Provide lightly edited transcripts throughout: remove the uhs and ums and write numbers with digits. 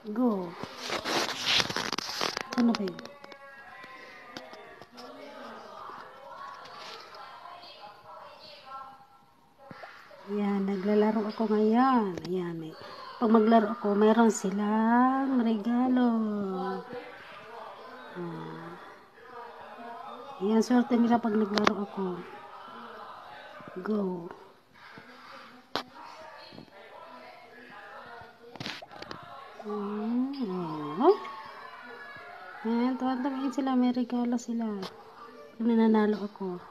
Go. Ano ba yun? Ayan, naglalaro ako ngayon. Ayan, pag maglaro ako, mayroon silang regalo. Ayan, swerte nila pag naglaro ako. Go. Ayan, tuwan-tuwain sila. May regalo sila. Kung nananalo ako,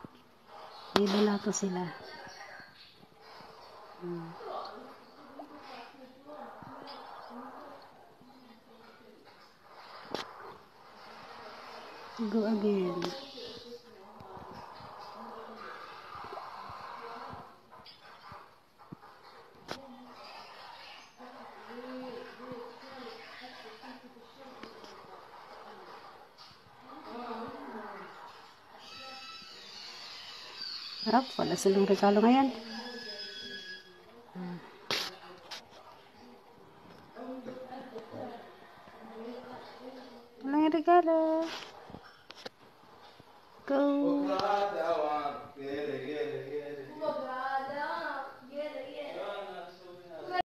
may balato sila. Go again. Harap, wala silang regalo ngayon. Walang regalo. Go.